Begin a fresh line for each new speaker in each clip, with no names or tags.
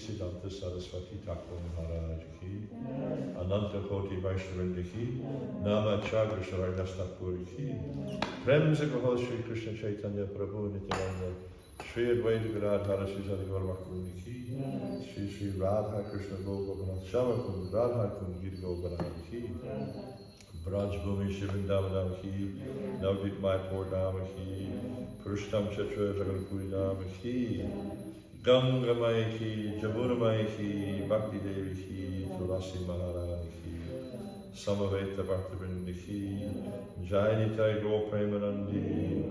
Siddhanta Saraswati Thakur Maharaj ki, Ananta Koti Vaishnavinda ki, Nama Chagra Sharaidas Thakur ki, Prem se Gopal Shri Krishna Chaitanya Prabhu Nityananda, Shri Advaita Gadadhara Sri Sadhguru Bhaktivinoda ki, Shri Shri Radha Krishna Govardhana Shama Kund Radha Kund Gita Govardhana Ki Braj Bhumi Shivindam Ki Navdip Mayapur Dam Ki Purushtam Chitra Jaganpuri Dam Ki Ganga Mai Ki Jamuna Mai Ki Bhakti Devi Ki Tulasi Maharani Ki Samaveta Bhaktivinoda Ki Jai Nitai Gaur Premanandi.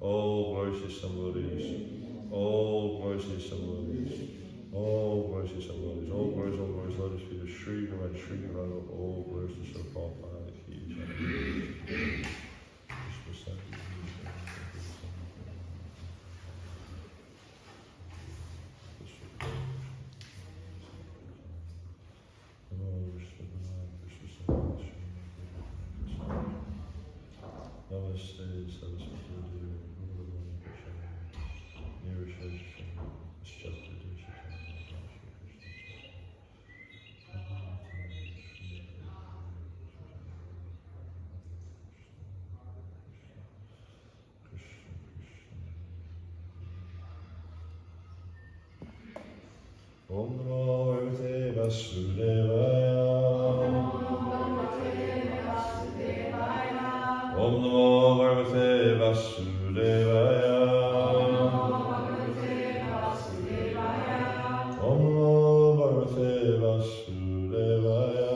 All glories to somebodies, all glories to somebodies, all glories to somebodies, all glories, let us be the Shri Guru and Shri Guru, all glories to Sri Prabhupada Ki Jai. Namaste, Saraswati Devi, Govardhana Krishna, Nṛsiṁha Kavaca. Om Namo Bhagavate Vasudevaya. Om Namo Bhagavate Vasudevaya. Om Namo Bhagavate Vasudevaya.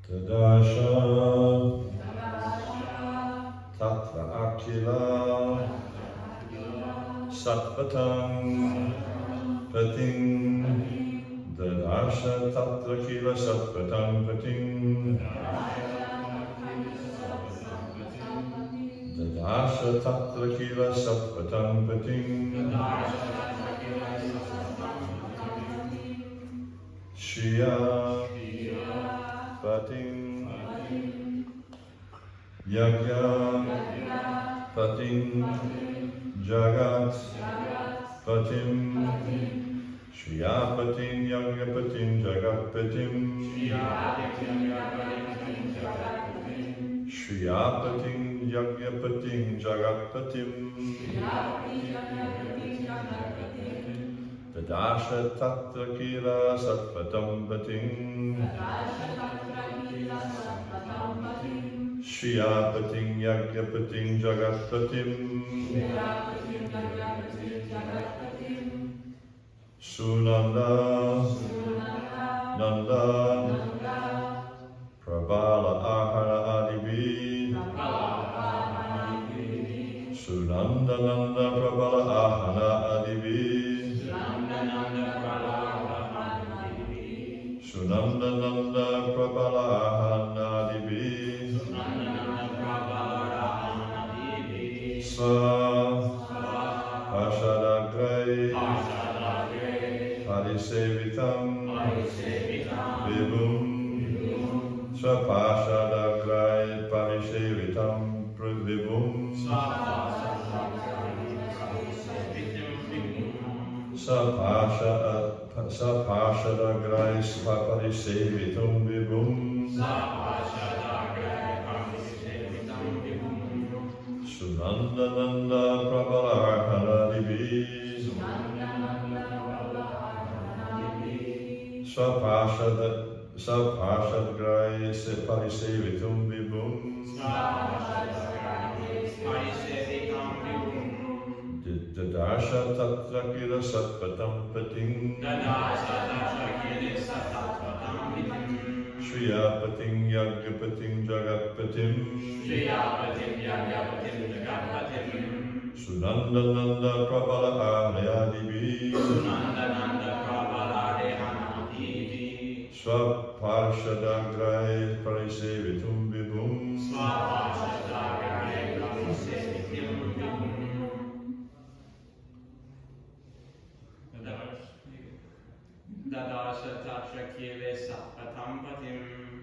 Dāsa Tatra Akila Satpatam Patim Dāsa Tatra Akila Satpatam Patim Dāsa Tatra Akila Satpatam Patim Shriya Patim Yagya Patim Jagat Patim Shriya Patim Yagya Patim Jagat Patim Shriya Patim Yagya Patim Jagat Patim Dāsa Tatra Kila Satpatam Patim Shriya Patim Yagya Patim Jagat Patim Sunanda Nanda Prabhala Ahara Adibi Sunanda Nanda Prabhala Ahara Adibi Sunanda Nanda Prabhala Ahara Adibi Pashadagrai Parisevitam Vibhum Svapashadagrai Parisevitam Vibhum Sapashadagrai Parisevitam Vibhum Sunanda Nanda Prabhala Ahara Divi Sapashadagrai Parisevitam Vibhum Dāsa Tatra Kila Satpatam Patim Shriya Patim Yagya Patim Jagat Patim Sunanda Nanda Prabhala Ahara Divi Swaparshadagrai Parisevitum Vibhum
Dāsa Tatra Kila Satpatam Patim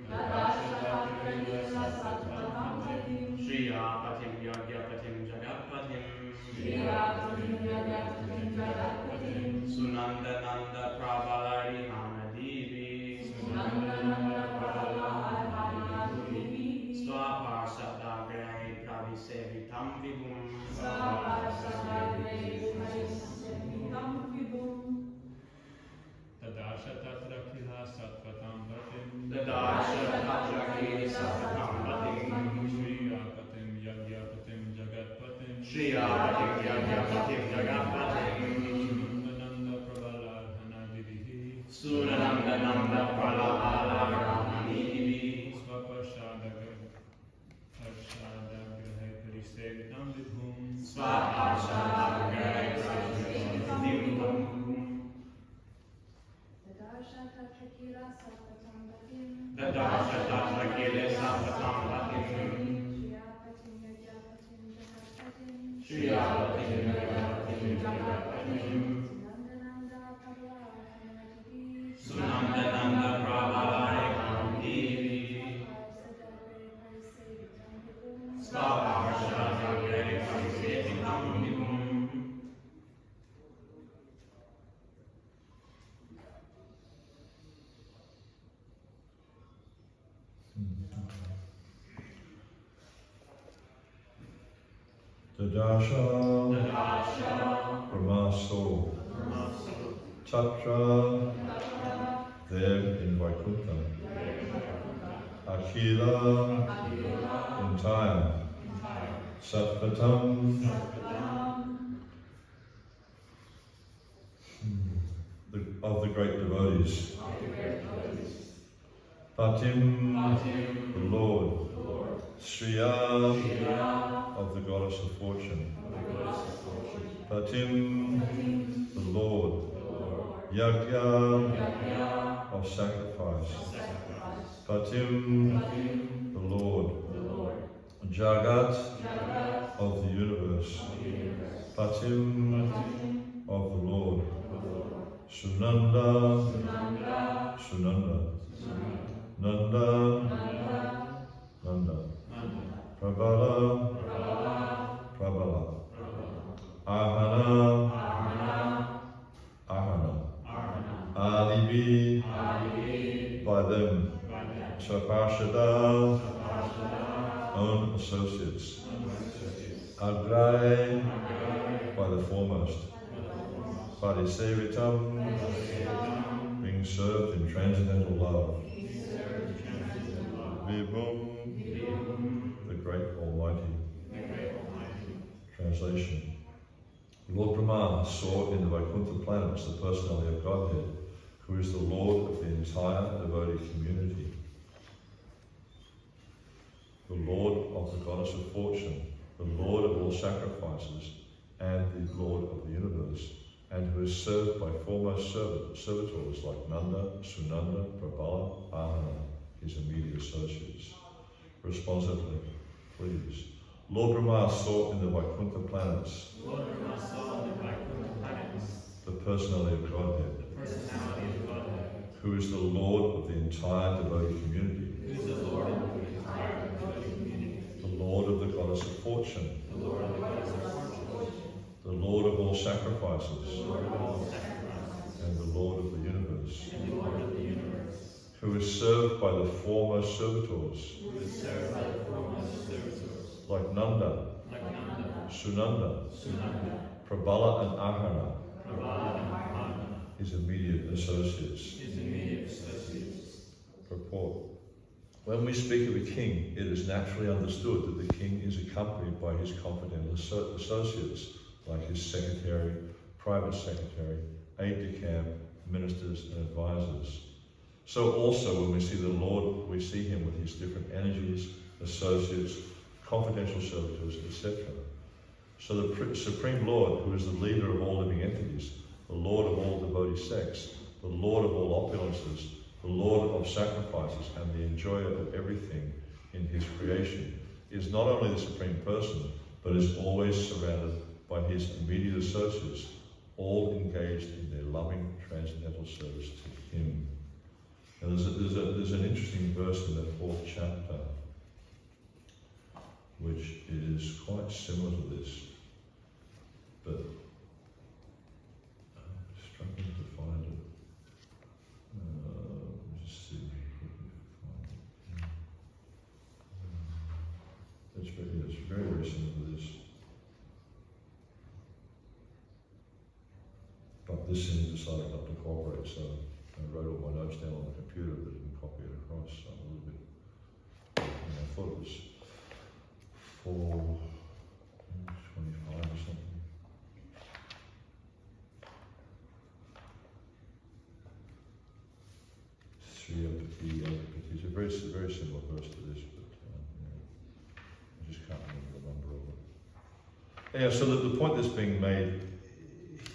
The dāsa, Brahmaso, Tatra, there in Vaikuntha, Akila, entire, Sattvatam, of the great devotees, Patim, the Lord, Shriya, of the goddess of fortune, Patim, the Lord, Yajna, of sacrifice, Patim, the Lord, Jagat, of the universe, Patim, of the Lord, Sunanda, Sunanda, Nanda, Nanda, Prabala, Prabala, Ahana, Ahana, Alibi, by them, Saparshada, own associates, Agrai, by the foremost, Parisevitam, being served in transcendental love, Vibhum, the great Almighty. Translation. Lord Brahma saw in the Vaikuntha planets the personality of Godhead, who is the Lord of the entire devotee community, the Lord of the goddess of fortune, the Lord of all sacrifices, and the Lord of the universe, and who is served by foremost servitors like Nanda, Sunanda, Prabala, Ahana, his immediate associates. Responsively, please. Lord Brahma saw in the Vaikuntha planets, the personality of Godhead, who is the Lord of the entire devotee community, the Lord of the goddess of fortune, the Lord of all sacrifices, and the Lord of the universe, who is served by the foremost servitors, like Nanda, Sunanda, Prabala and Ahana, his immediate associates. Purport. When we speak of a king, it is naturally understood that the king is accompanied by his confidential associates, like his secretary, private secretary, aide-de-camp, ministers and advisors. So also when we see the Lord, we see him with his different energies, associates, confidential servitors, etc. So the Supreme Lord, who is the leader of all living entities, the Lord of all devotee sects, the Lord of all opulences, the Lord of sacrifices, and the enjoyer of everything in his creation, is not only the Supreme Person, but is always surrounded by his immediate associates, all engaged in their loving transcendental service to him. And there's an interesting verse in the 4th chapter, which is quite similar to this, but I'm struggling to find it. Let's just see if we can find it. It's very, very similar to this. But this thing decided not to cooperate, so I wrote all my notes down on the computer, but didn't copy it across, so I'm a little bit, I thought it was 4:25. very similar verse to this, but I just can't remember the number of it. Anyhow, so the point that's being made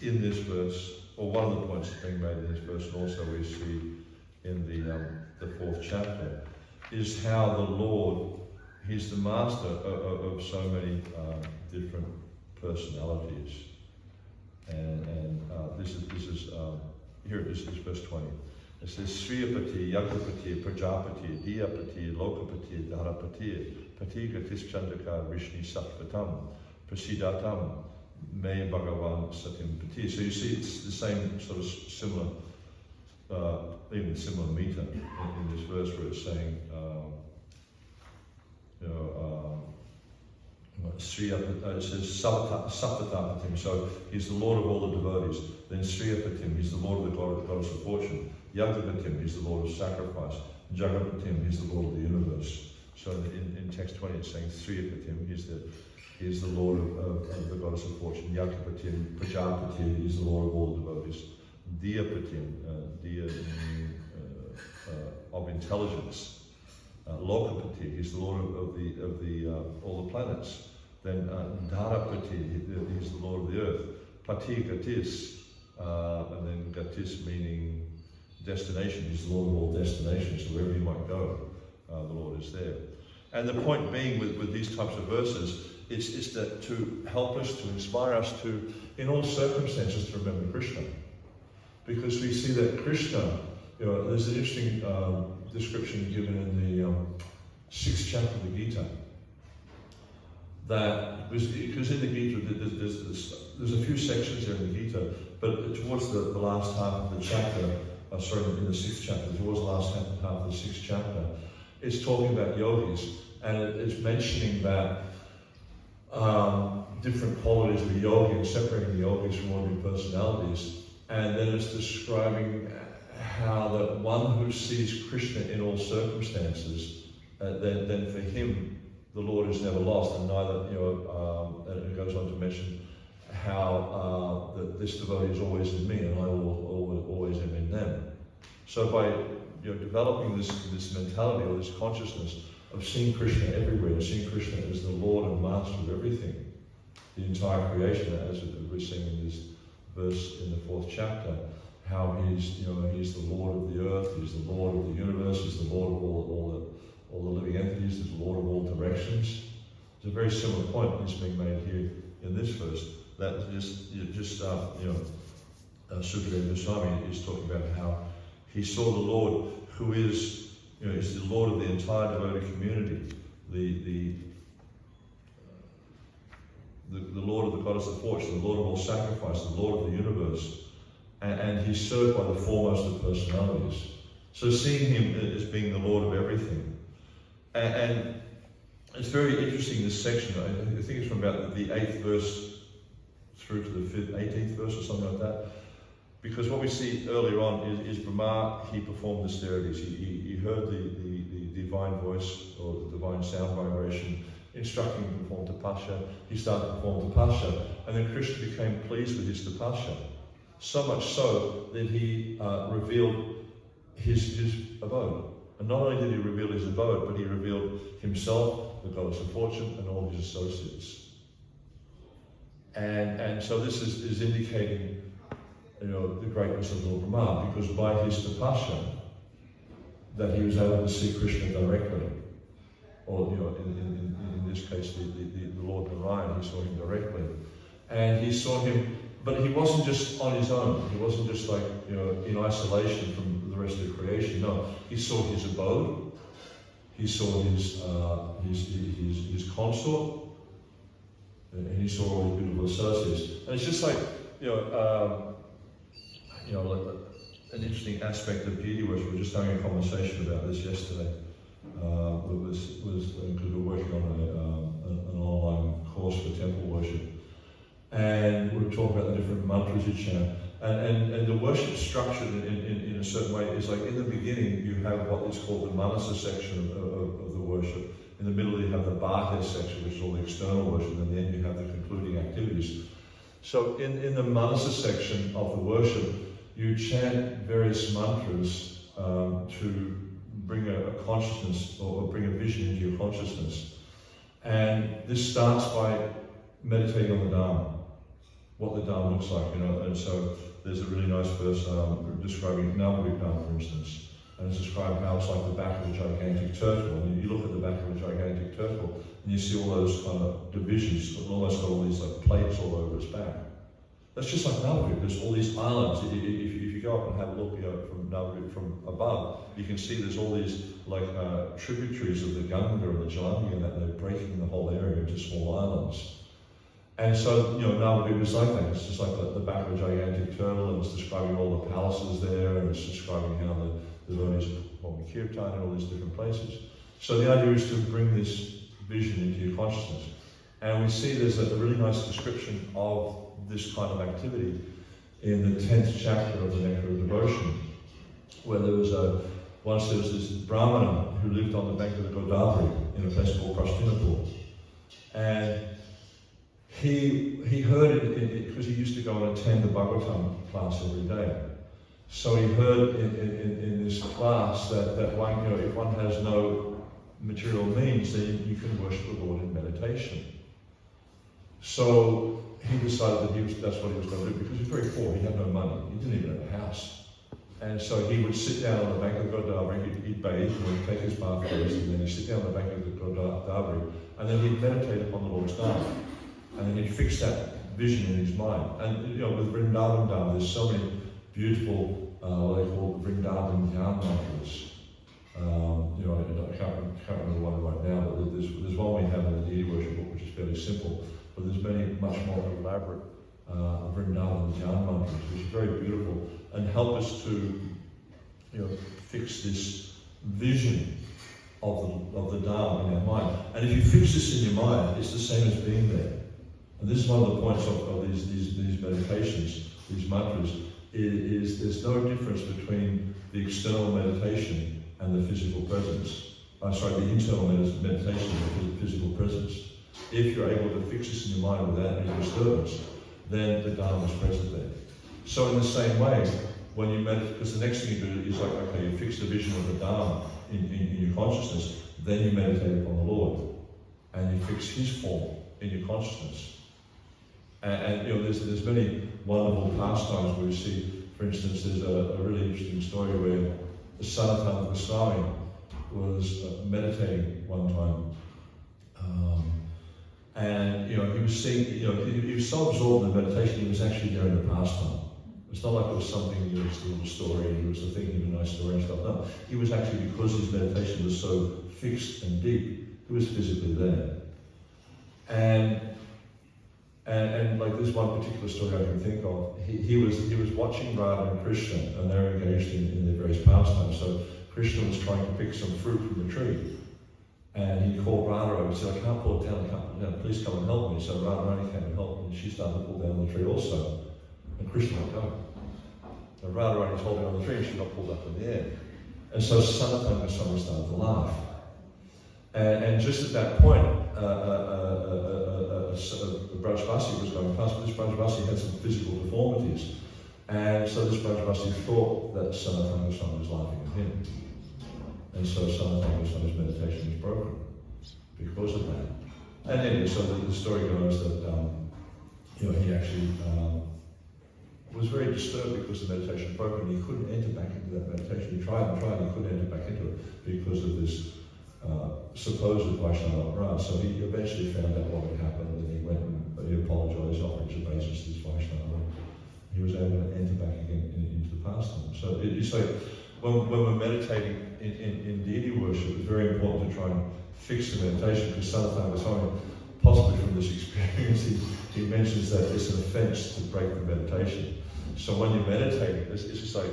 in this verse, or one of the points that's being made in this verse, and also we see in the 4th chapter, is how the Lord, He's the master of so many different personalities. And this is here it is verse 20. It says Sriyapati, Yagapati, Prajapati, Diyapati, Lokapati, Dharapati, Patigatis Chandaka, Vrishni Sattvatam, Prasidatam, Me Bhagavan Satim Pati. So you see it's the same sort of similar, even similar meter in this verse where it's saying, it says Sattvatam, so he's the Lord of all the devotees. Then Sriyapatim, he's the Lord of the goddess of fortune. Yagavatim, he's the Lord of sacrifice. Jagapatim, he's the Lord of the universe. So in text 20 it's saying Sriyapatim, he's the Lord of the goddess of fortune. Yagapatim, Prajapati, he's the Lord of all the devotees. Diyapatim, Diya of intelligence. Lokapati, he's the Lord of all the planets. Then Dharapati, he's the Lord of the earth. Pati Gatis, and then Gatis meaning destination, he's the Lord of all destinations, so wherever you might go, the Lord is there. And the point being with these types of verses is that to help us, to inspire us to, in all circumstances, to remember Krishna. Because we see that Krishna, there's an interesting description given in the 6th chapter of the Gita. That because in the Gita there's a few sections there in the Gita, but towards the last half of the chapter, in the 6th chapter, towards the last half of the 6th chapter, it's talking about yogis, and it's mentioning that different qualities of a yogi and separating the yogis from ordinary personalities, and then it's describing how that one who sees Krishna in all circumstances, then for him the Lord is never lost, and neither, and it goes on to mention how that this devotee is always in me, and I always am in them. So by developing this mentality or this consciousness of seeing Krishna everywhere, and seeing Krishna as the Lord and Master of everything, the entire creation, as we're seeing in this verse in the 4th chapter, how he's the Lord of the earth, he's the Lord of the universe, he's the Lord of all the living entities, he's the Lord of all directions. It's a very similar point that's being made here in this verse. That Sukadeva Goswami is talking about how he saw the Lord who is the Lord of the entire devoted community, the Lord of the goddess of fortune, the Lord of all sacrifice, the Lord of the universe, and he's served by the foremost of personalities. So seeing him as being the Lord of everything, and it's very interesting, this section. I think it's from about the 8th verse through to the 18th verse or something like that. Because what we see earlier on is Brahma, he performed austerities. He heard the divine voice or the divine sound vibration instructing him to perform tapasya. He started to perform tapasya, and then Krishna became pleased with his tapasya. So much so that he revealed his abode. And not only did he reveal his abode, but he revealed himself, the goddess of fortune, and all his associates. And so this is indicating, the greatness of Lord Brahma, because by his tapasya, that he was able to see Krishna directly, or in this case, the Lord Narayan, he saw him directly, and he saw him. But he wasn't just on his own. He wasn't just like, in isolation from the rest of the creation. No, he saw his abode. He saw his consort, and he saw all his beautiful associates. And it's just like, an interesting aspect of deity worship. We were just having a conversation about this yesterday. Because we were working on an online course for temple worship. And we were talking about the different mantras you chant. And the worship structure in a certain way is like, in the beginning you have what is called the manasa section of the worship. In the middle you have the bhakya section, which is all the external worship, and then you have the concluding activities. So in the manasa section of the worship, you chant various mantras to bring a consciousness or bring a vision into your consciousness. And this starts by meditating on the Dharma, what the Dharma looks like, you know. And so there's a really nice verse describing Nṛsiṁha, for instance, and it's describing how it's like the back of a gigantic turtle. And you look at the back of a gigantic turtle and you see all those kind of divisions, it's almost got all these like plates all over its back. That's just like Nṛsiṁha. There's all these islands. If you go up and have a look, you know, from Nṛsiṁha from above, you can see there's all these like tributaries of the Ganga and the Jalangi, and that they're breaking the whole area into small islands. And so, you know, Nṛsiṁha was like that. It's just like the back of a gigantic turtle, and it's describing all the palaces there, and it's describing how the devotees performing kirtan in all these different places. So the idea is to bring this vision into your consciousness. And we see there's a really nice description of this kind of activity in the 10th chapter of the Nectar of Devotion, where once there was this Brahmana who lived on the bank of the Godavari in a place called Prastinapur. And he heard it because he used to go and attend the Bhagavatam class every day. So he heard in this class that one, you know, if one has no material means, then you can worship the Lord in meditation. So he decided that that's what he was going to do, because he was very poor, he had no money, he didn't even have a house. And so he would sit down on the bank of the Godavari, he'd bathe, he'd take his bath first, and then he'd sit down on the bank of the Godavari, and then he'd meditate upon the Lord's Dharma. And then he'd fix that vision in his mind. And you know, with Vrindavan Dharma, there's so many beautiful, what they call Vrindavan Dhyan mantras. You know, I can't remember one right now, but there's one we have in the deity worship book, which is fairly simple. But there's many much more elaborate Vrindavan Dhyan mantras, which is very beautiful and help us to, you know, fix this vision of the Dharma in our mind. And if you fix this in your mind, it's the same as being there. And this is one of the points of these meditations, these mantras, is there's no difference between the external meditation and the physical presence. The internal meditation and the physical presence. If you're able to fix this in your mind without any disturbance, then the Dharma is present there. So in the same way, when you meditate, because the next thing you do is like, okay, you fix the vision of the Dharma in your consciousness, then you meditate upon the Lord, and you fix His form in your consciousness. And you know, there's many wonderful pastimes where we see, for instance, there's a really interesting story where the Sanatana Goswami was meditating one time, and you know, he was seeing, you know, he was so absorbed in the meditation, he was actually there in the pastime. It's not like it was something, you know, just a little story, he was thinking of a nice story and stuff. No, he was actually, because his meditation was so fixed and deep, he was physically there. And like this one particular story I can think of, he was watching Radha and Krishna, and they were engaged in their various pastimes. So Krishna was trying to pick some fruit from the tree, and he called Radha over and said, I can't pull it down, please come and help me. So Radha came and helped me, and she started to pull down the tree also. And Krishna went, go. And Radha was holding on the tree, and she got pulled up in the air. And so Sanatana Goswami started to laugh. And just at that point, Brajvasi was going past, but this Brajvasi had some physical deformities. And so this Brajvasi thought that Sanatana Goswami was laughing at him. And so Sanatana Goswami's meditation was broken because of that. And anyway, so the story goes that you know, he actually was very disturbed because the meditation broke, and he couldn't enter back into that meditation. He tried and tried, and he couldn't enter back into it because of this supposed Vaishnava upgrade. So he eventually found out what had happened, and he went and he apologized, offered his obeisance to this Vaishnava. He was able to enter back again into the pastime. So it's like when we're meditating in deity worship, it's very important to try and fix the meditation, because Sanatana Goswami, possibly from this experience, he mentions that it's an offense to break the meditation. So when you're meditating, it's just like,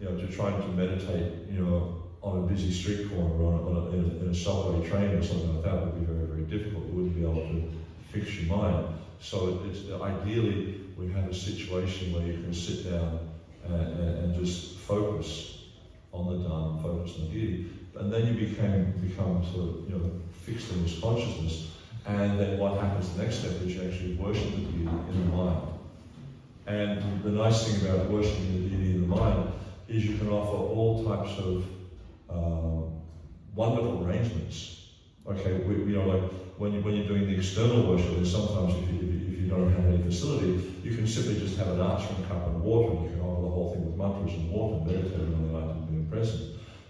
you know, to trying to meditate, you know, on a busy street corner or in a subway train or something like that would be very, very difficult. You wouldn't be able to fix your mind. So it's ideally we have a situation where you can sit down and just focus on the Dharma, focus on the deity, and then you become sort of, you know, fixed in this consciousness. And then what happens the next step is you actually worship the deity in the mind. And the nice thing about worshiping the deity in the mind is you can offer all types of wonderful arrangements. Okay, like when you're doing the external worship, and sometimes if you don't have any facility, you can simply just have an answering cup and water, and you can offer the whole thing with mantras and water, meditating on the idea of being present.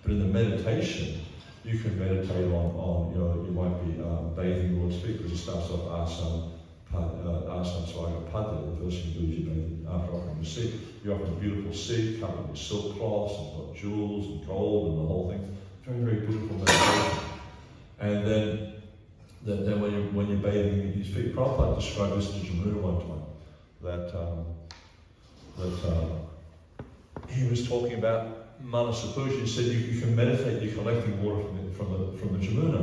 But in the meditation, you can meditate on you might be bathing Lord's feet, because it starts off asana, swaga, padya. The first thing you do is you bathe after offering the seat. You offer a beautiful seat covered with silk cloths and got jewels and gold and the whole thing. Very, very beautiful meditation. And then when you're bathing in his feet, Prabhupada described this to Jamuna one time, that he was talking about Manasa Puja. He said you can meditate, you're collecting water from the Jamuna.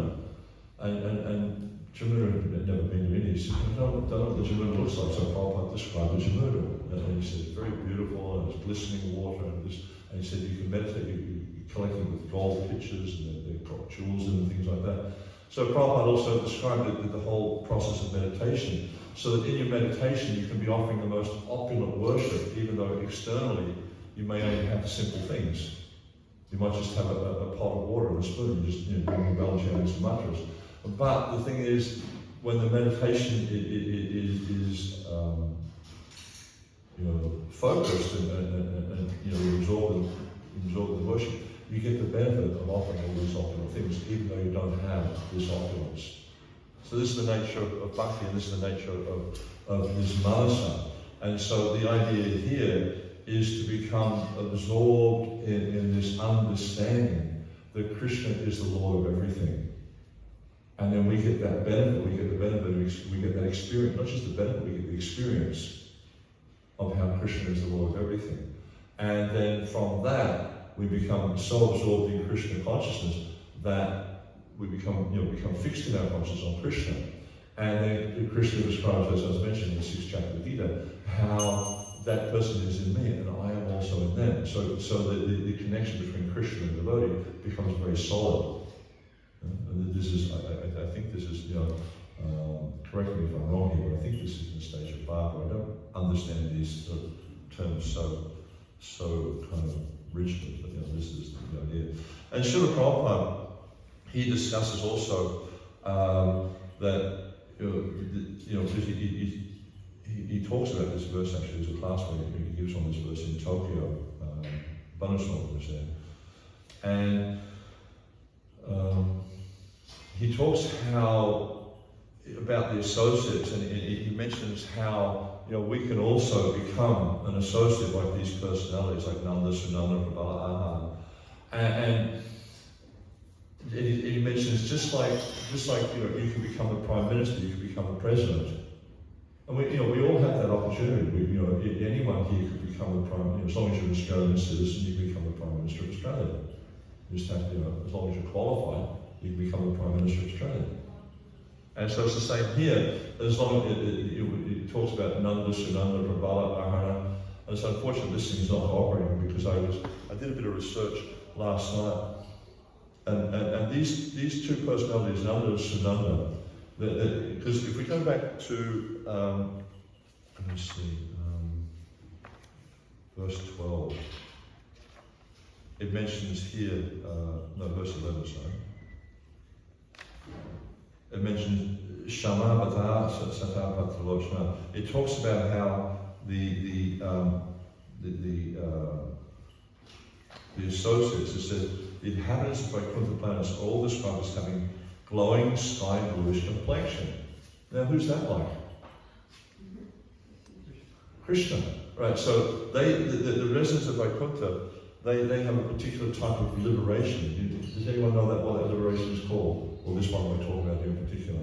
And Jamuna had never been to India. He said, I don't know what the Jamuna looks like, so Prabhupada described the Jamuna. And he said it's very beautiful, and it's glistening water, and he said you can meditate, you're collecting with gold pitchers, and they've got jewels and things like that. So Prabhupada also described it with the whole process of meditation, so that in your meditation you can be offering the most opulent worship, even though externally you may only have the simple things. You might just have a pot of water and a spoon, and just bring the bell and some mantras. But the thing is, when the meditation is focused and you absorb the worship, you get the benefit of offering all these opulent things, even though you don't have this opulence. So this is the nature of bhakti, and this is the nature of this manasa. And so the idea here is to become absorbed in this understanding that Krishna is the Lord of everything. And then we get that benefit, we get that experience, not just the benefit, we get the experience of how Krishna is the Lord of everything. And then from that, we become so absorbed in Krishna consciousness that we become fixed in our consciousness on Krishna. And then Krishna describes, as I was mentioning in the 6th chapter of the Gita, how that person is in me and I am also in them. So the connection between Krishna and devotee becomes very solid. And this is, I think this is, correct me if I'm wrong here, but I think this is in the stage of Bhava. I don't understand these terms so kind of richly, but this is the idea. And Srila Prabhupada, he discusses also that he talks about this verse. Actually, there's a class where he gives on this verse in Tokyo. Banuswami was there, and he talks about the associates, and he mentions how we can also become an associate like these personalities, like Nanda, Sunanda, Prabhala, and he mentions just like you can become a prime minister, you can become a president, and we all have that opportunity. Anyone here could become a prime. As long as you're an Australian citizen, you can become a prime minister of Australia. You just have as long as you're qualified, you can become the Prime Minister of Australia. And so it's the same here. As long as it talks about Nanda, Sunanda, Prabhala, Ahara. And so unfortunately this thing is not cooperating, because I did a bit of research last night. And these two personalities, Nanda and Sunanda, because if we go back to, let me see, verse 12. It mentions here, verse 11, sorry. It mentions Shama Bata Sata Patralochna. It talks about how the associates, it says, the inhabitants of Vaikuntha planets are all described as having glowing sky bluish complexion. Now, who's that like? Krishna, right? So the residents of Vaikuntha, they have a particular type of liberation. Does anyone know what that liberation is called? Or this one we're talking about here in particular?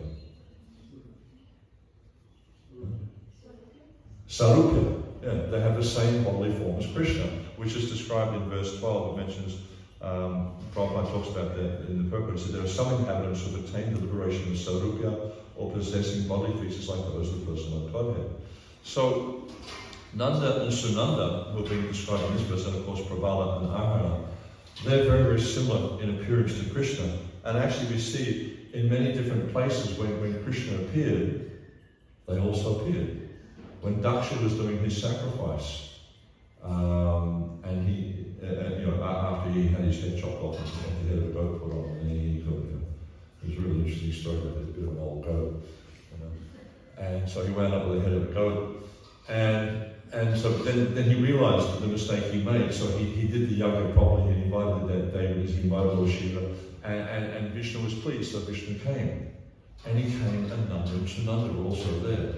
Sarupya. Yeah, they have the same bodily form as Krishna, which is described in verse 12. It mentions, Prabhupada talks about that in the purport. So there are some inhabitants who have attained the liberation of Sarupya, or possessing bodily features like those of the person on Godhead. So Nanda and Sunanda, who are being described in this verse, and of course Prabhala and Ahara, they're very, very similar in appearance to Krishna. And actually we see in many different places when Krishna appeared, they also appeared. When Daksha was doing his sacrifice, and after he had his head chopped off and the head of a goat put on, and he got it was a really interesting story about this bit of an old goat, and so he wound up with the head of a goat, and so then he realised the mistake he made. So he did the yajna properly. He invited the Devas, he invited Lord Shiva, and Vishnu was pleased. So Vishnu came, and he came, and Nanda and Sunanda were also there.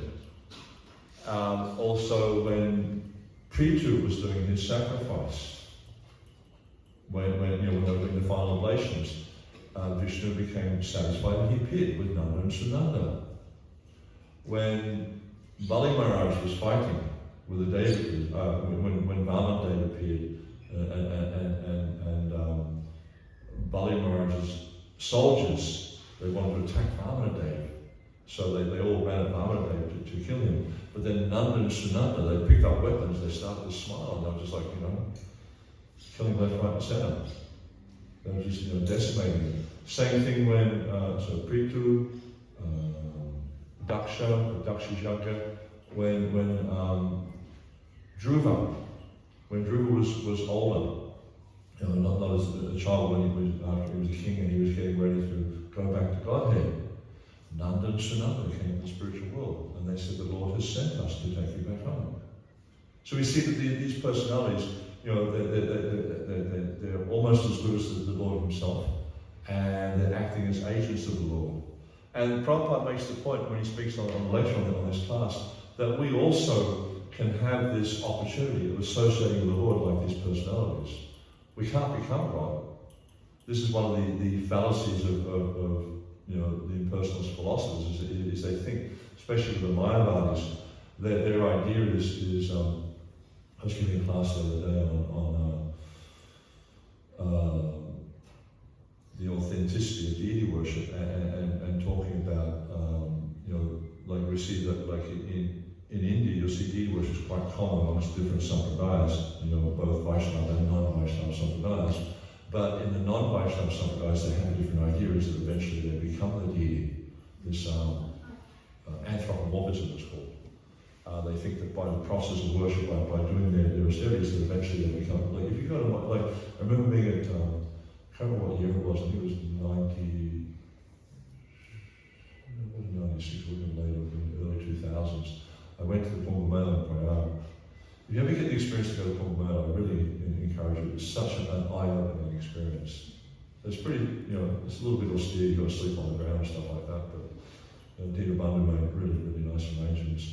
Also, when Prithu was doing his sacrifice, when they were doing the final oblations, Vishnu became satisfied, and he appeared with Nanda and Sunanda. When Bali Maharaj was fighting with the Devas, when Vaman appeared, and Bali Maharaj's soldiers, they wanted to attack Vamanadeva, so they all ran at Vamanadeva to kill him. But then Nanda and Sunanda, they picked up weapons, they started to smile, and they were just like, killing left, right, and centre. They were just, decimating him. Same thing when, Prithu, Daksha's younger, when Dhruva was older, not as a child, when after he was a king and he was getting ready to go back to Godhead, Nanda and Sunanda came to the spiritual world, and they said, the Lord has sent us to take you back home. So we see that these personalities, they're almost as good as the Lord himself, and they're acting as agents of the Lord. And Prabhupada makes the point when he speaks on the lecture on this class, that we also can have this opportunity of associating with the Lord like these personalities. We can't become God. This is one of the fallacies of the impersonalist philosophers, is they think, especially with the Mayavadis, their idea is I was giving a class the other day on the authenticity of deity worship, and talking about like we see that like in India, you'll see deity worship is quite common amongst different sampradayas, both Vaishnava and non-Vaishnava sampradayas. But in the non-Vaishnava sampradayas, they have a different idea, is that eventually they become the deity. This anthropomorphism is called. They think that by the process of worship, by doing their austerities, that eventually they become, like if you go to, I remember being at, I can't remember what year it was, I think it was 96, looking later, early 2000s. I went to the Kumbh Mela in Prayag. If you ever get the experience to go to Kumbh Mela, I really encourage you. It's such an eye-opening experience. It's pretty, it's a little bit austere, you've got to sleep on the ground and stuff like that, but Dita Bandhu made really, really nice arrangements.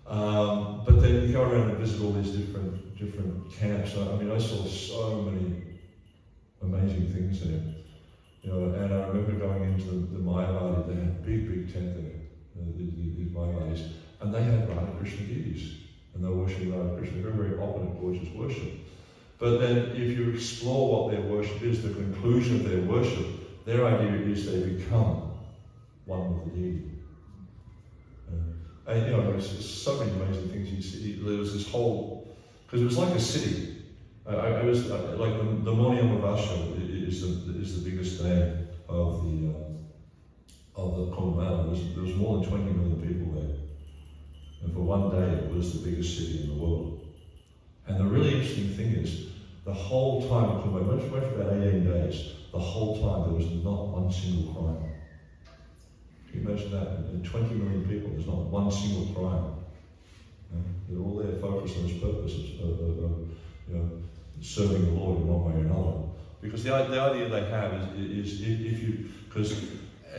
But then you go around and visit all these different camps. I saw so many amazing things there. And I remember going into the Mayavadi, they had a big tent there, these Mayavadis, and they had Radha Krishna deities, and they were worshipping Radha Krishna, very opulent, gorgeous worship. But then if you explore what their worship is, the conclusion of their worship, their idea is they become one with the deity. And there's so many amazing things you see. There was this whole, because it was like a city. I was like the morning Amavasya is the biggest day of the Kumbh Mela. There was more than 20 million people there, and for one day it was the biggest city in the world. And the really interesting thing is, the whole time of Kumbh Mela, went for about 18 days. The whole time there was not one single crime. Can you imagine that? In 20 million people, there's not one single crime. They're all there focused on this purpose of serving the Lord in one way or another. Because the idea they have is if you, because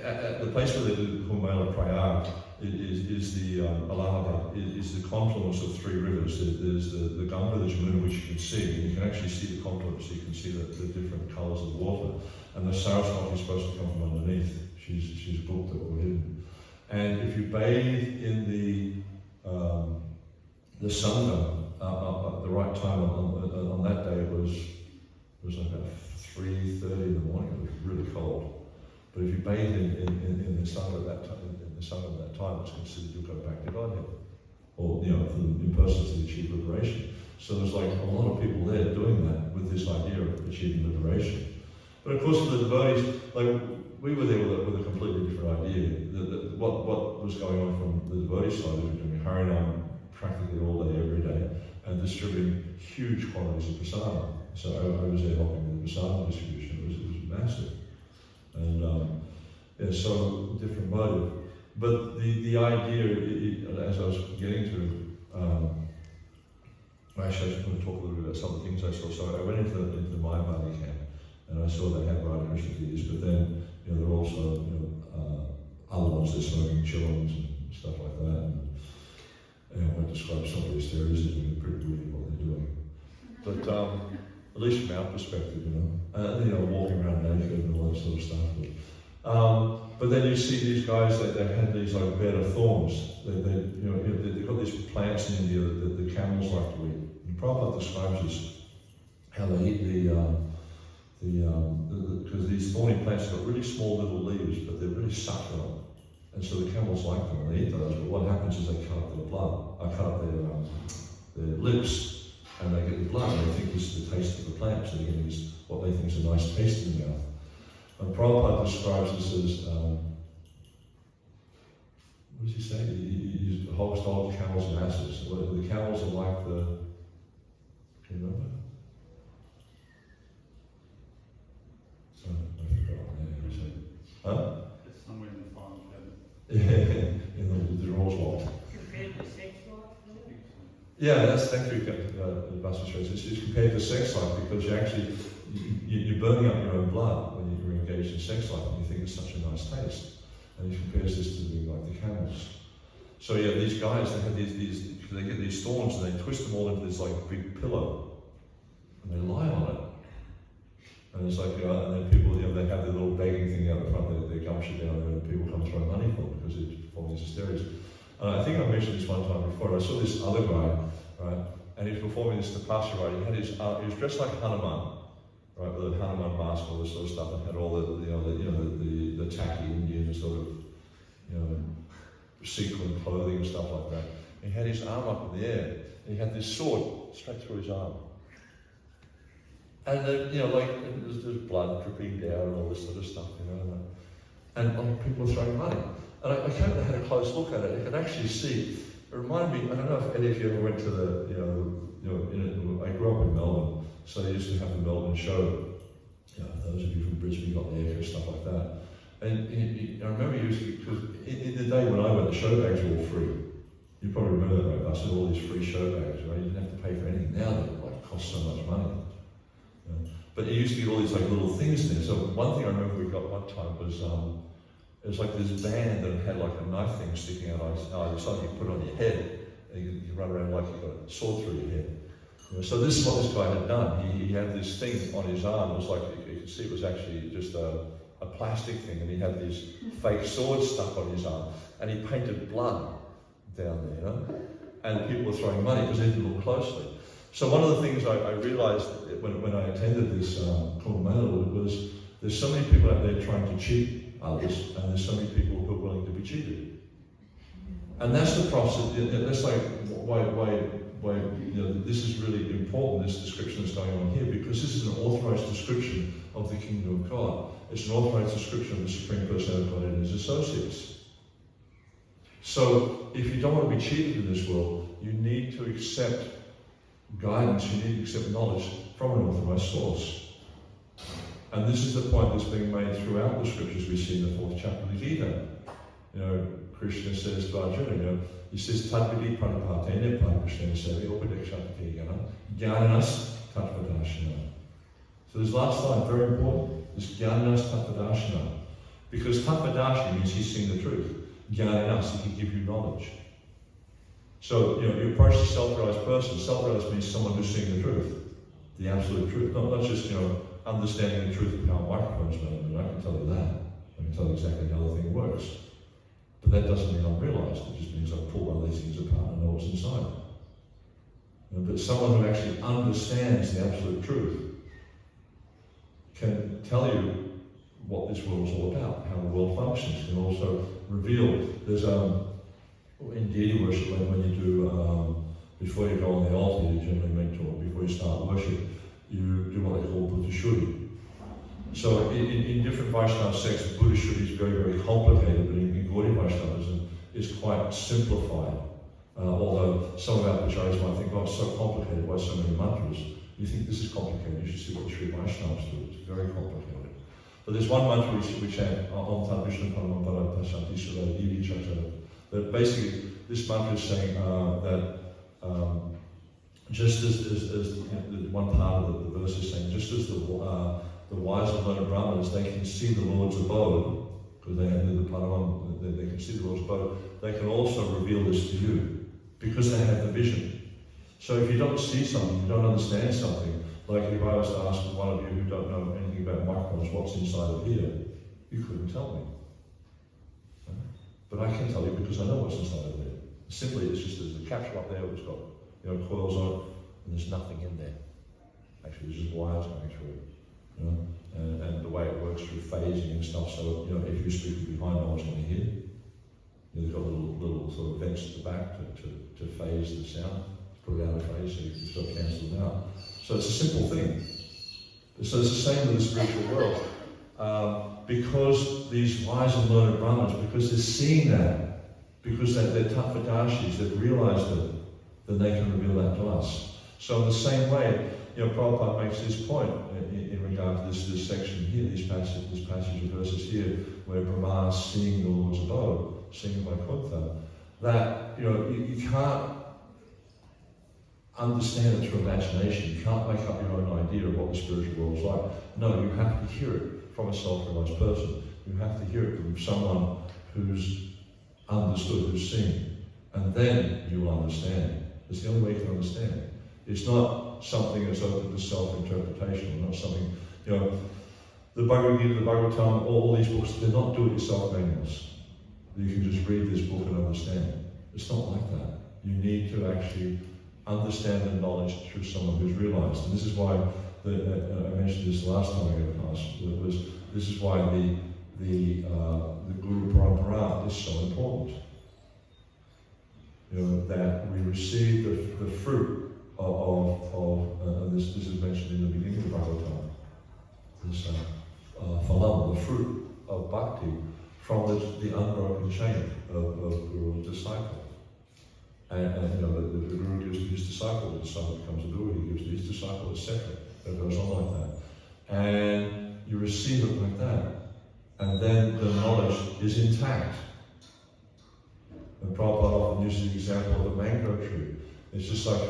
at the place where they do the Kumbh Mela Prayag is the Allahabad, is the confluence of three rivers. There's the Ganga, the Jamuna, which you can see, and you can actually see the confluence, so you can see the different colours of water. And the Saraswati is supposed to come from underneath. She's booked or hidden. And if you bathe in the Sangam at the right time on that day, it was like about 3:30 in the morning. It was really cold. But if you bathe in the Sangam at that time, it's considered you'll go back to Godhead, or for the persons to achieve liberation. So there's like a lot of people there doing that with this idea of achieving liberation. But of course, for the devotees, like we were there with a completely different idea. What was going on from the devotee side, we were doing Harinam practically all day, every day, and distributing huge quantities of prasadam. So I was there helping with the dāsa distribution. It was massive. And yeah, so different motive. But the idea, as I was getting to, actually I just want to talk a little bit about some of the things I saw. So I went into the Mayavadi camp, and I saw they had Radha Krishna deities, but then there are also other ones that are smoking chillums and stuff like that. And I won't describe some of these theories as being pretty weird what they're doing. But at least from our perspective, walking around naked and all that sort of stuff. But then you see these guys, they had these like bed of thorns. They've got these plants in India that the camels like to eat. And Prabhupada describes this, how they eat because these thorny plants have got really small little leaves, but they're really succulent. And so the camels like them and they eat those. But what happens is they cut up their blood, cut up their lips, and they get the blood, and they think this is the taste of the plant. So they're getting this, what they think is a nice taste in the mouth. And Prabhupada describes this as, what does he say? He used hogs, dogs, camels, and asses. The camels are like the, can you remember? Oh, I forgot. Yeah, he said. Huh?
It's somewhere in the farm cabin.
Yeah, in the drawers locked.
Compared to sex life?
Yeah, that's actually the bus insurance. It's compared to sex life because you're burning up your own blood when you're engaged in sex life and you think it's such a nice taste. And he compares this to being like the camels. So yeah, these guys, they have they get these thorns and they twist them all into this like big pillow. And they lie on it. And it's like, and then people, they have their little begging thing out the front, their gum shit down there, and people come throw money for them because they're performing these hysterics. And I think I mentioned this one time before, and I saw this other guy, right, and he was performing this tapasya, right, he was dressed like Hanuman, right, with a Hanuman mask, all this sort of stuff, and had all the tacky Indian sort of, sequin clothing and stuff like that. He had his arm up in the air, and he had this sword straight through his arm. And then, there's blood dripping down and all this sort of stuff, and people were throwing money. And I came and had a close look at it. I could actually see. It reminded me. I don't know if any of you ever went to I grew up in Melbourne, so they used to have the Melbourne show. Those of you from Brisbane got the airco, stuff like that. And I remember because in the day when I went, the show bags were all free. You probably remember that, right? I saw all these free show bags, right? You didn't have to pay for anything. Now they cost so much money. But you used to get all these little things in there. So one thing I remember we got one time was it was like this band that had like a knife thing sticking out either side. You put it on your head, and you run around like you got a sword through your head. So this is what this guy had done. He had this thing on his arm. It was like you could see it was actually just a plastic thing, and he had these fake swords stuck on his arm, and he painted blood down there, and people were throwing money because they didn't look closely. So one of the things I realized when I attended this Kumbh Mela was there's so many people out there trying to cheat others, and there's so many people who are willing to be cheated. And that's the process. That's like why this is really important, this description that's going on here, because this is an authorized description of the kingdom of God. It's an authorized description of the Supreme Personality of God and his associates. So if you don't want to be cheated in this world, you need to accept guidance, you need to accept knowledge from an authorized source. And this is the point that's being made throughout the scriptures we see in the 4th chapter of the Gita. Krishna says to Arjuna, he says, Tadvidi pranapatene pranapashena sevi upadekshatategana jnananas tattvadashana. So this last line, very important, this jnananas tattvadashana. Because tattvadashana means he's seeing the truth. Jnananas, he can give you knowledge. So, you approach the self-realized person. Self-realized means someone who's seeing the truth, the absolute truth. Not just, understanding the truth of how microphones made. I can tell you that. I can tell you exactly how the thing works. But that doesn't mean I'm realized. It just means I've pulled one of these things apart and know what's inside. But someone who actually understands the absolute truth can tell you what this world is all about, how the world functions, can also reveal. There's in deity worship, when you do, before you go on the altar, you generally make talk, before you start worship, you do what they call Buddha Shuddhi. So in different Vaishnava sects, Buddha Shuddhi is very, very complicated, but in Gaudiya Vaishnavism, it's quite simplified. Although some of our acharyas might think, oh, it's so complicated, why so many mantras? You think this is complicated, you should see what the Sri Vaishnavas do. It's very complicated. But there's one mantra we chant, Om Tat Vishnu Paramam Tashanti Sura Divi Chachara. That basically, this mantra is saying that just as the one part of the verse is saying, just as the wise and learned Brahmanas, they can see the Lord's abode, because they have the Paramam, they can see the Lord's abode, they can also reveal this to you, because they have the vision. So if you don't see something, you don't understand something, like if I was to ask one of you who don't know anything about microns, what's inside of here, you couldn't tell me. But I can tell you because I know what's inside of there. Simply, it's just there's a capsule up there which got coils on it, and there's nothing in there. Actually, there's just wires going through it. And the way it works through phasing and stuff, so if you're speaking behind, no one's going to hear. They've got little sort of vents at the back to phase the sound, put it out of phase so you can still cancel it out. So it's a simple thing. So it's the same with the spiritual world. Because these wise and learned Brahmins, because they're seeing that, because they're Tattvadashis, they've realized it, then they can reveal that to us. So in the same way, Prabhupada makes this point in regard to this section here, this passage of verses here, where Brahma is seeing the Lord's abode, seeing Vaikuntha, that you can't understand it through imagination. You can't make up your own idea of what the spiritual world is like. No, you have to hear it from a self-realized person. You have to hear it from someone who's understood, who's seen, and then you'll understand. It's the only way you can understand it. It's not something that's open to self-interpretation, not something, the Bhagavad Gita, the Bhagavatam, all these books, they're not do-it-yourself manuals. You can just read this book and understand it. It's not like that. You need to actually understand the knowledge through someone who's realized. And this is why, I mentioned this last time I gave a class, this is why the Guru Parampara is so important. That we receive the fruit of this is mentioned in the beginning of the Bhagavatam, this phalam, the fruit of bhakti, from the unbroken chain of Guru and disciple. And the Guru gives to his disciple, the disciple becomes a Guru, he gives to his disciple, etc. It goes on like that. And you receive it like that. And then the knowledge is intact. And Prabhupada often uses the example of a mango tree. It's just like,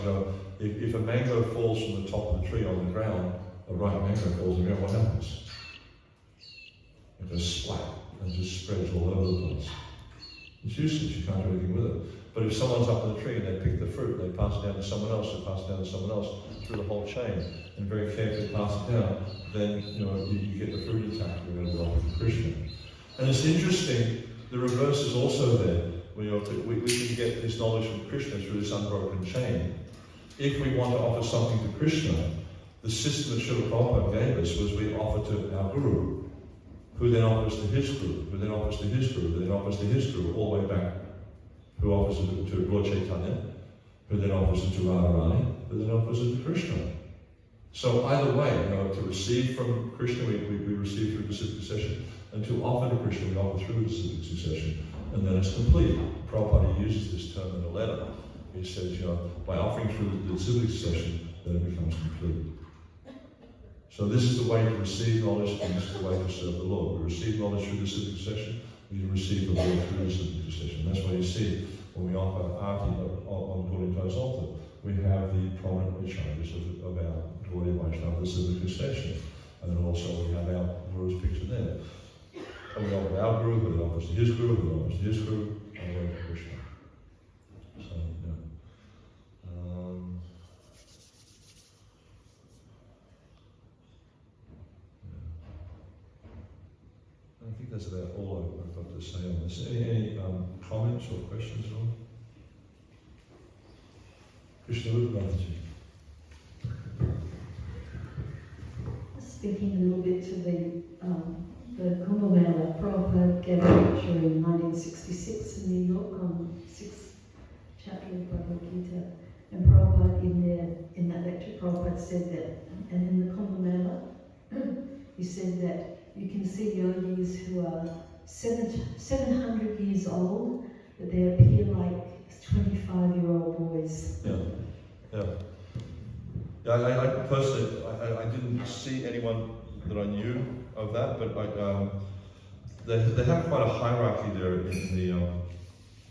if a mango falls from the top of the tree on the ground, a ripe mango falls on the ground, what happens? It goes splat and just spreads all over the place. It's useless, you can't do anything with it. But if someone's up in the tree and they pick the fruit, they pass it down to someone else, they pass it down to someone else, through the whole chain, and very carefully pass it down, then you get the fruit intact, you're going to go to Krishna. And it's interesting, the reverse is also there. We can get this knowledge from Krishna through this unbroken chain. If we want to offer something to Krishna, the system that Srila Prabhupada gave us was we offer to our Guru, who then offers to his Guru, who then offers to his Guru, who then offers to his Guru, all the way back, who offers it to Lord Chaitanya, who then offers it to Radharani, who then offers it to Krishna. So either way, to receive from Krishna, we receive through disciplic succession, and to offer to Krishna, we offer through disciplic succession. And then it's complete. Prabhupada uses this term in a letter. He says, by offering through the disciplic succession, then it becomes complete. So this is the way to receive knowledge, and this is the way to serve the Lord. We receive knowledge through disciplic succession, we receive the Lord through disciplic succession. That's why you see, when we offer Aarti on Gaudita's altar, we have the prominent recharges of our Gaudiya Vaishnava disciplic succession. And then also we have our Guru's picture there. And we offer our Guru, who then offers to his Guru, who then offers to his Guru, and we to Krishna. So, I think that's about all I've got to say on this. Any comments or questions at all? Krishna Uddhavaji.
Speaking a little bit to the Kumbh Mela, Prabhupada gave a lecture in 1966 in New York on 6th chapter of Bhagavad Gita. And Prabhupada, in that lecture, Prabhupada said that, and in the Kumbh Mela, he said that you can see yogis who are 700 years old, but they appear like 25-year-old boys.
Yeah. Yeah, I personally, I didn't see anyone that I knew of that, but they have quite a hierarchy there in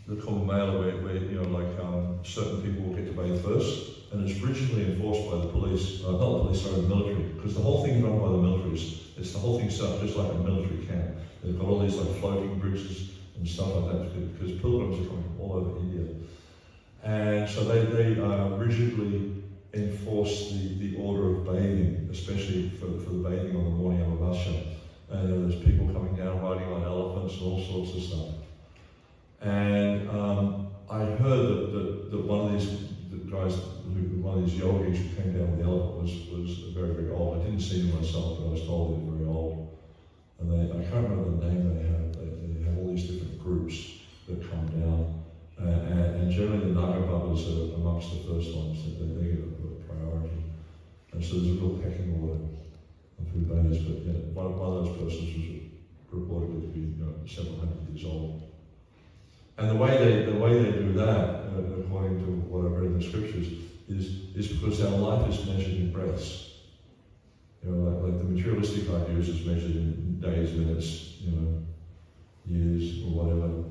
the Kumbh Mela where certain people will get to bathe first, and it's rigidly enforced by the police, not the police, sorry, the military, because the whole thing is run by the military. It's the whole thing set up just like a military camp. They've got all these like floating bridges and stuff like that because pilgrims are coming from all over India. And so they rigidly enforce the order of bathing, especially for the bathing on the morning of Amavasya. And there's people coming down riding on elephants and all sorts of stuff. And I heard that one of these one of these yogis who came down with the elephant was very, very old. I didn't see them myself, but I was told they were very old. And I can't remember the name they have. They have all these different groups that come down. And generally the Naga Babas are amongst the first ones that they get a priority. And so there's a real pecking order of who baths. But yeah, one of those persons was reported to be several hundred years old. And the way they do that, according to what I've read in the scriptures, is because our life is measured in breaths. Like the materialistic ideas is measured in days, minutes, years or whatever,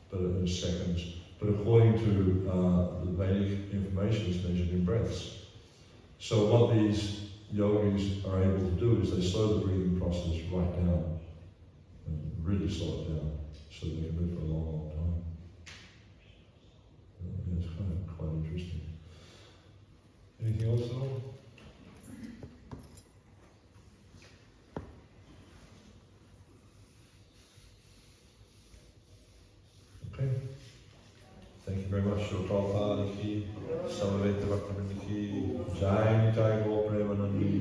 but in seconds. But according to the Vedic information, it's measured in breaths. So what these yogis are able to do is they slow the breathing process right down, and really slow it down, so they can live for a long, long time. Yeah, it's quite interesting. Anything else at all? Okay. Thank you very much. Shri Prabhupada ki, Samaveta Bhaktivinoda ki, Jai Nitai Gaur Premanandi.